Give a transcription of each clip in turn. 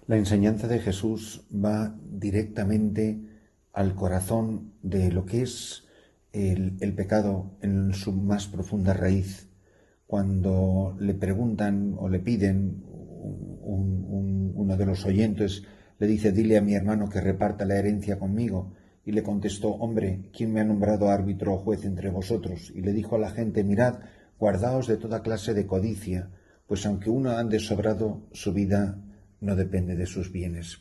La enseñanza de Jesús va directamente al corazón de lo que es el pecado en su más profunda raíz. Cuando le preguntan o le piden, uno de los oyentes le dice: dile a mi hermano que reparta la herencia conmigo. Y le contestó: hombre, ¿quién me ha nombrado árbitro o juez entre vosotros? Y le dijo a la gente: mirad, guardaos de toda clase de codicia, pues aunque uno ande sobrado, su vida no depende de sus bienes.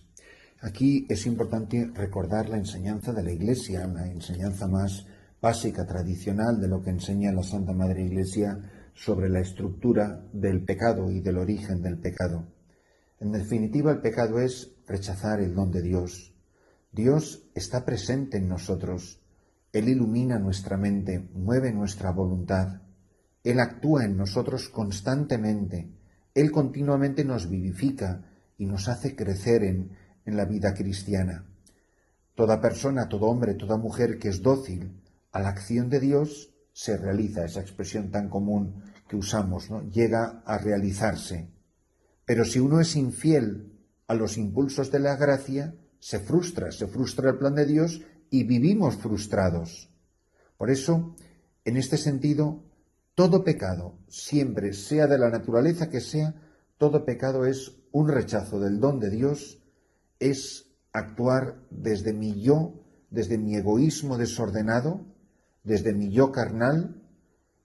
Aquí es importante recordar la enseñanza de la Iglesia, la enseñanza más básica, tradicional, de lo que enseña la Santa Madre Iglesia sobre la estructura del pecado y del origen del pecado. En definitiva, el pecado es rechazar el don de Dios. Dios está presente en nosotros. Él ilumina nuestra mente, mueve nuestra voluntad. Él actúa en nosotros constantemente. Él continuamente nos vivifica y nos hace crecer en la vida cristiana. Toda persona, todo hombre, toda mujer que es dócil a la acción de Dios se realiza, esa expresión tan común que usamos, ¿no? Llega a realizarse. Pero si uno es infiel a los impulsos de la gracia, se frustra el plan de Dios y vivimos frustrados. Por eso, en este sentido, todo pecado, siempre, sea de la naturaleza que sea, todo pecado es un rechazo del don de Dios, es actuar desde mi yo, desde mi egoísmo desordenado, desde mi yo carnal,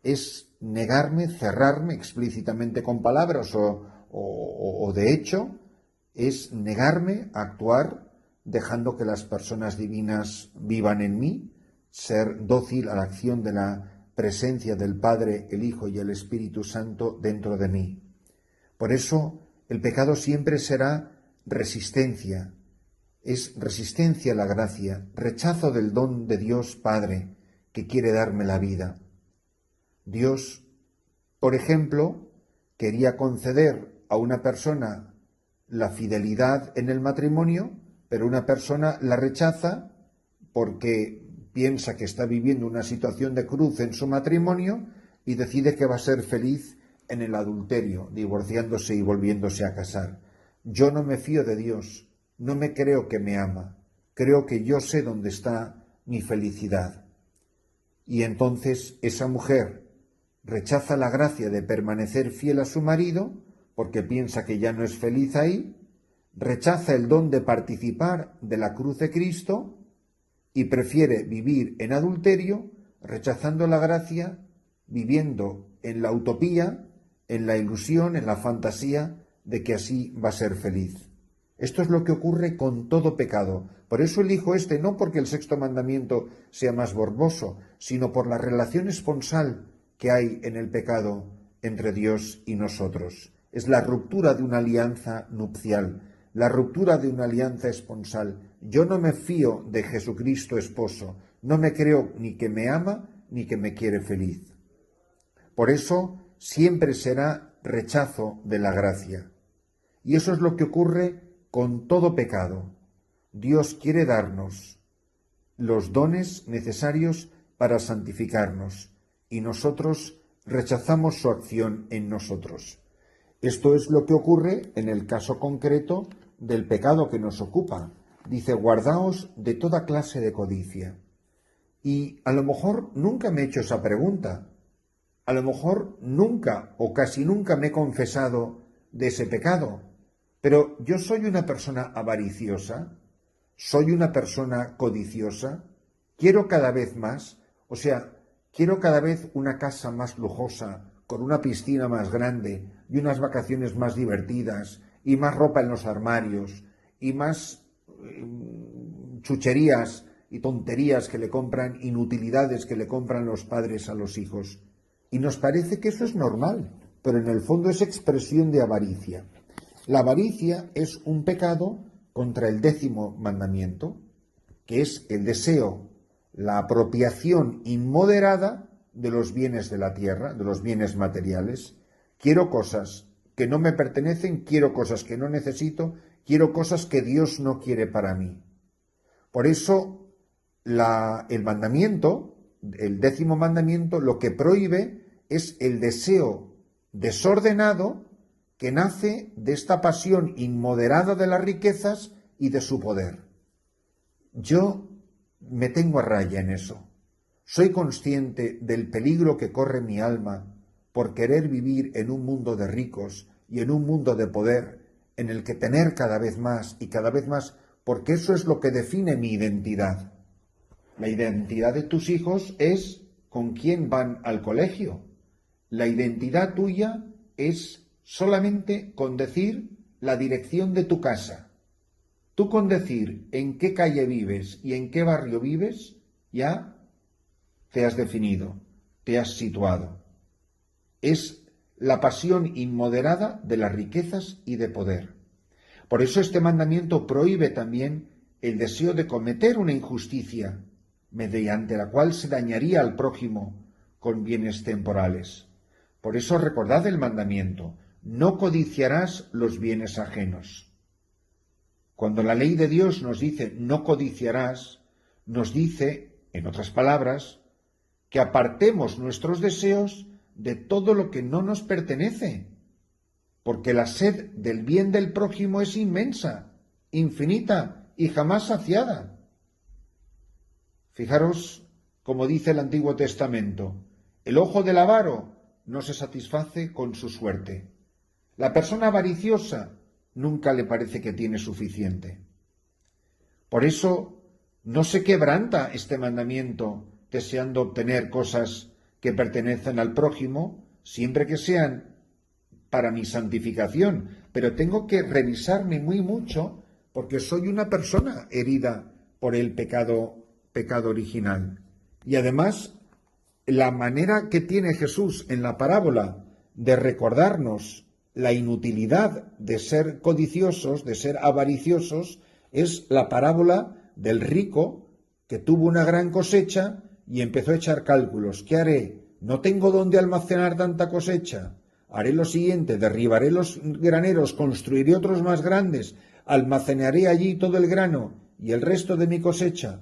es negarme, cerrarme explícitamente con palabras o de hecho, es negarme a actuar dejando que las personas divinas vivan en mí, ser dócil a la acción de la presencia del Padre, el Hijo y el Espíritu Santo dentro de mí. Por eso, el pecado siempre será resistencia, es resistencia a la gracia, rechazo del don de Dios Padre que quiere darme la vida. Dios, por ejemplo, quería conceder a una persona la fidelidad en el matrimonio, pero una persona la rechaza porque piensa que está viviendo una situación de cruz en su matrimonio y decide que va a ser feliz en el adulterio, divorciándose y volviéndose a casar. Yo no me fío de Dios, no me creo que me ama, creo que yo sé dónde está mi felicidad. Y entonces esa mujer rechaza la gracia de permanecer fiel a su marido porque piensa que ya no es feliz ahí, rechaza el don de participar de la cruz de Cristo y prefiere vivir en adulterio, rechazando la gracia, viviendo en la utopía, en la ilusión, en la fantasía de que así va a ser feliz. Esto es lo que ocurre con todo pecado. Por eso elijo este, no porque el sexto mandamiento sea más morboso, sino por la relación esponsal que hay en el pecado entre Dios y nosotros. Es la ruptura de una alianza nupcial, la ruptura de una alianza esponsal. Yo no me fío de Jesucristo esposo, no me creo ni que me ama ni que me quiere feliz. Por eso siempre será rechazo de la gracia. Y eso es lo que ocurre con todo pecado. Dios quiere darnos los dones necesarios para santificarnos y nosotros rechazamos su acción en nosotros. Esto es lo que ocurre en el caso concreto del pecado que nos ocupa. Dice: guardaos de toda clase de codicia. Y a lo mejor nunca me he hecho esa pregunta. A lo mejor nunca o casi nunca me he confesado de ese pecado. Pero yo soy una persona avariciosa, soy una persona codiciosa, quiero cada vez más, o sea, quiero cada vez una casa más lujosa, con una piscina más grande y unas vacaciones más divertidas y más ropa en los armarios y más chucherías y tonterías que le compran, inutilidades que le compran los padres a los hijos. Y nos parece que eso es normal, pero en el fondo es expresión de avaricia. La avaricia es un pecado contra el 10º mandamiento, que es el deseo, la apropiación inmoderada de los bienes de la tierra, de los bienes materiales. Quiero cosas que no me pertenecen, quiero cosas que no necesito, quiero cosas que Dios no quiere para mí. Por eso el mandamiento, el 10º mandamiento, lo que prohíbe es el deseo desordenado que nace de esta pasión inmoderada de las riquezas y de su poder. Yo me tengo a raya en eso. Soy consciente del peligro que corre mi alma por querer vivir en un mundo de ricos y en un mundo de poder en el que tener cada vez más y cada vez más, porque eso es lo que define mi identidad. La identidad de tus hijos es con quién van al colegio. La identidad tuya es solamente con decir la dirección de tu casa. Tú con decir en qué calle vives y en qué barrio vives, ya te has definido, te has situado. Es la pasión inmoderada de las riquezas y de poder. Por eso este mandamiento prohíbe también el deseo de cometer una injusticia, mediante la cual se dañaría al prójimo con bienes temporales. Por eso recordad el mandamiento: no codiciarás los bienes ajenos. Cuando la ley de Dios nos dice no codiciarás, nos dice, en otras palabras, que apartemos nuestros deseos de todo lo que no nos pertenece, porque la sed del bien del prójimo es inmensa, infinita y jamás saciada. Fijaros, como dice el Antiguo Testamento, el ojo del avaro no se satisface con su suerte. La persona avariciosa nunca le parece que tiene suficiente. Por eso no se quebranta este mandamiento deseando obtener cosas que pertenecen al prójimo, siempre que sean para mi santificación, pero tengo que revisarme muy mucho porque soy una persona herida por el pecado original. Y además, la manera que tiene Jesús en la parábola de recordarnos la inutilidad de ser codiciosos, de ser avariciosos, es la parábola del rico que tuvo una gran cosecha y empezó a echar cálculos. ¿Qué haré? ¿No tengo dónde almacenar tanta cosecha? Haré lo siguiente: derribaré los graneros, construiré otros más grandes, almacenaré allí todo el grano y el resto de mi cosecha.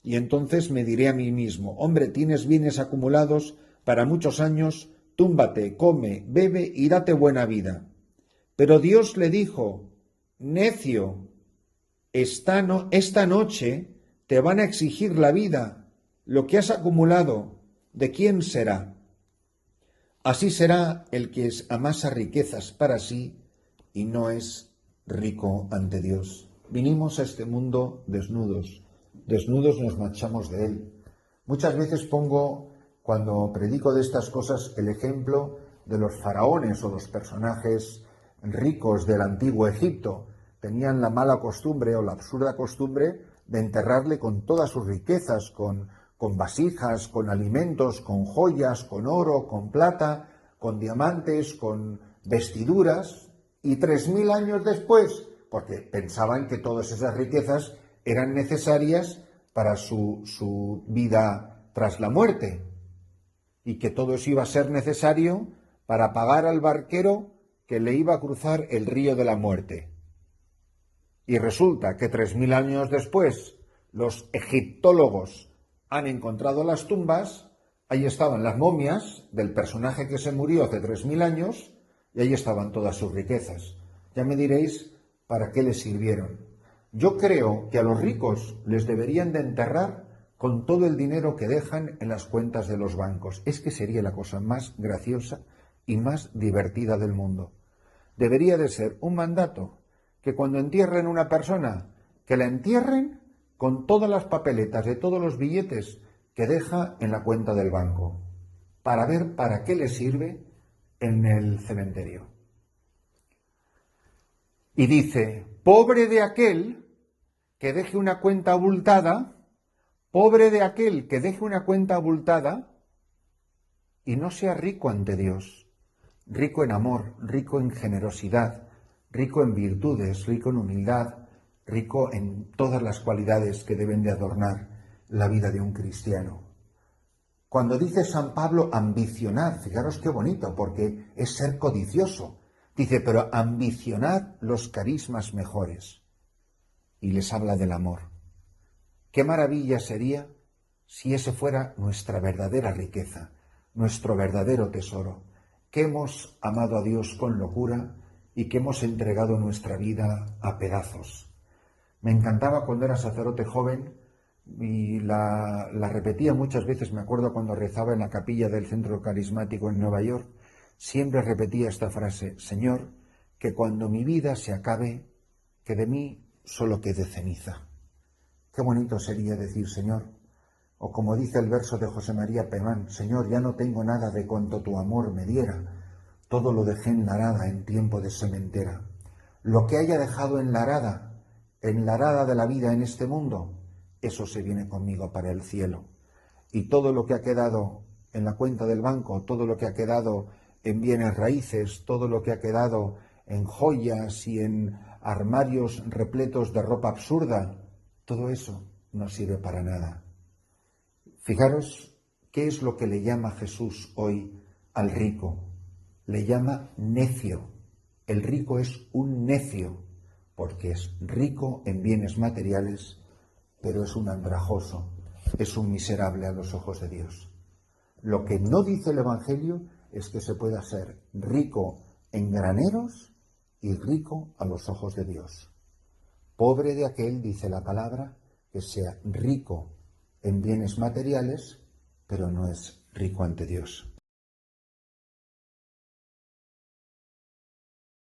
Y entonces me diré a mí mismo: hombre, tienes bienes acumulados para muchos años, túmbate, come, bebe y date buena vida. Pero Dios le dijo: necio, esta noche te van a exigir la vida, lo que has acumulado, ¿de quién será? Así será el que amasa riquezas para sí y no es rico ante Dios. Vinimos a este mundo desnudos nos marchamos de él. Muchas veces pongo, cuando predico de estas cosas, el ejemplo de los faraones o los personajes ricos del antiguo Egipto. Tenían la mala costumbre o la absurda costumbre de enterrarle con todas sus riquezas, con vasijas, con alimentos, con joyas, con oro, con plata, con diamantes, con vestiduras, y 3000 años después, porque pensaban que todas esas riquezas eran necesarias para su vida tras la muerte, y que todo eso iba a ser necesario para pagar al barquero que le iba a cruzar el río de la muerte. Y resulta que 3000 años después los egiptólogos han encontrado las tumbas, ahí estaban las momias del personaje que se murió hace 3000 años, y ahí estaban todas sus riquezas. Ya me diréis para qué les sirvieron. Yo creo que a los ricos les deberían de enterrar con todo el dinero que dejan en las cuentas de los bancos. Es que sería la cosa más graciosa y más divertida del mundo. Debería de ser un mandato que cuando entierren una persona, que la entierren con todas las papeletas de todos los billetes que deja en la cuenta del banco, para ver para qué le sirve en el cementerio. Y dice: pobre de aquel que deje una cuenta abultada, pobre de aquel que deje una cuenta abultada y no sea rico ante Dios, rico en amor, rico en generosidad, rico en virtudes, rico en humildad, rico en todas las cualidades que deben de adornar la vida de un cristiano. Cuando dice San Pablo ambicionad, fijaros qué bonito, porque es ser codicioso. Dice, pero ambicionad los carismas mejores. Y les habla del amor. Qué maravilla sería si ese fuera nuestra verdadera riqueza, nuestro verdadero tesoro, que hemos amado a Dios con locura y que hemos entregado nuestra vida a pedazos. Me encantaba cuando era sacerdote joven y la repetía muchas veces, me acuerdo cuando rezaba en la capilla del Centro Carismático en Nueva York, siempre repetía esta frase: Señor, que cuando mi vida se acabe, que de mí solo quede ceniza. Qué bonito sería decir, Señor, o como dice el verso de José María Pemán, Señor, ya no tengo nada de cuanto tu amor me diera, todo lo dejé en la arada en tiempo de sementera. Lo que haya dejado en la arada de la vida en este mundo, eso se viene conmigo para el cielo. Y todo lo que ha quedado en la cuenta del banco, todo lo que ha quedado en bienes raíces, todo lo que ha quedado en joyas y en armarios repletos de ropa absurda, todo eso no sirve para nada. Fijaros qué es lo que le llama Jesús hoy al rico. Le llama necio. El rico es un necio, porque es rico en bienes materiales, pero es un andrajoso, es un miserable a los ojos de Dios. Lo que no dice el Evangelio es que se pueda ser rico en graneros y rico a los ojos de Dios. Pobre de aquel, dice la palabra, que sea rico en bienes materiales, pero no es rico ante Dios.